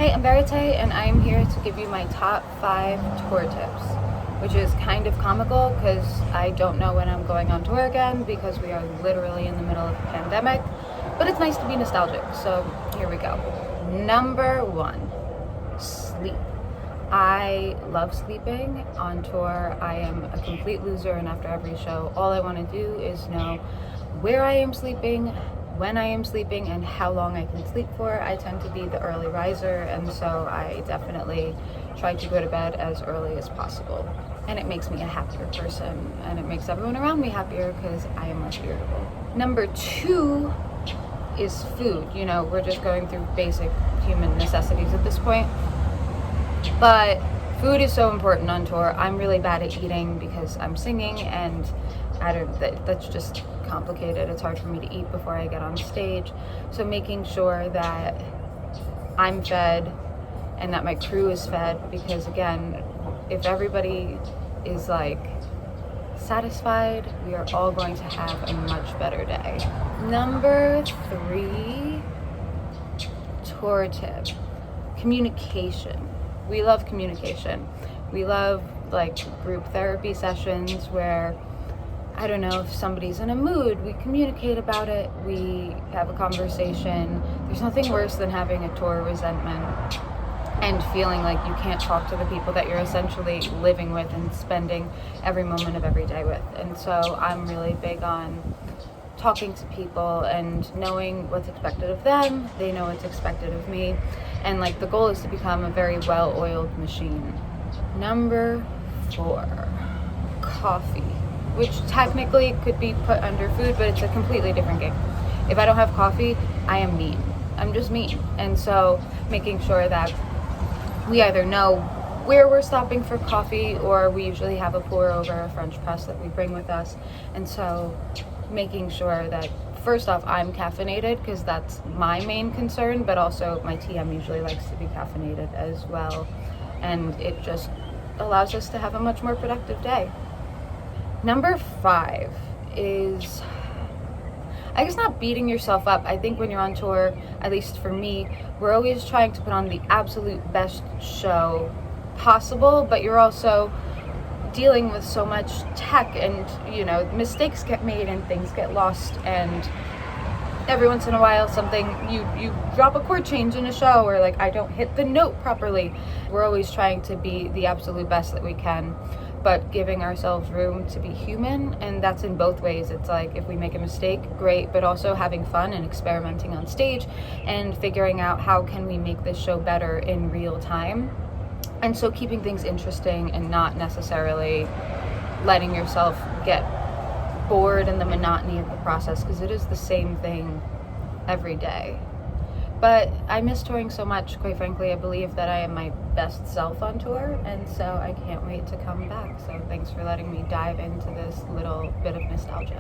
Hey, I'm RITE, and I'm here to give you my top 5 tour tips, which is kind of comical because I don't know when I'm going on tour again because we are literally in the middle of a pandemic, but it's nice to be nostalgic, so here we go. Number 1, sleep. I love sleeping on tour. I am a complete loser, and after every show, all I want to do is know where I am sleeping, when I am sleeping, and how long I can sleep for. I tend to be the early riser, and so I definitely try to go to bed as early as possible. And it makes me a happier person, and it makes everyone around me happier because I am less irritable. Number 2 is food. You know, we're just going through basic human necessities at this point. But food is so important on tour. I'm really bad at eating because I'm singing, and that's just complicated. It's hard for me to eat before I get on stage. So making sure that I'm fed and that my crew is fed, because again, if everybody is like satisfied, we are all going to have a much better day. Number 3 tour tip: communication. We love communication. We love like group therapy sessions where, I don't know, if somebody's in a mood, we communicate about it, we have a conversation. There's nothing worse than having a tour resentment and feeling like you can't talk to the people that you're essentially living with and spending every moment of every day with. And so I'm really big on talking to people and knowing what's expected of them, they know what's expected of me, and like the goal is to become a very well-oiled machine. Number 4, coffee, which technically could be put under food, but it's a completely different game. If I don't have coffee, I am mean. I'm just mean. And so making sure that we either know where we're stopping for coffee, or we usually have a pour over, a French press that we bring with us. And so making sure that first off I'm caffeinated, because that's my main concern, but also my TM usually likes to be caffeinated as well, and it just allows us to have a much more productive day. Number 5 is, I guess, not beating yourself up. I think when you're on tour, at least for me, we're always trying to put on the absolute best show possible, but you're also dealing with so much tech, and you know, mistakes get made and things get lost, and every once in a while something, you drop a chord change in a show, or like I don't hit the note properly. We're always trying to be the absolute best that we can, but giving ourselves room to be human, and that's in both ways. It's like if we make a mistake, great, but also having fun and experimenting on stage and figuring out how can we make this show better in real time. And so keeping things interesting and not necessarily letting yourself get bored in the monotony of the process, because it is the same thing every day. But I miss touring so much, quite frankly. I believe that I am my best self on tour, and so I can't wait to come back. So thanks for letting me dive into this little bit of nostalgia.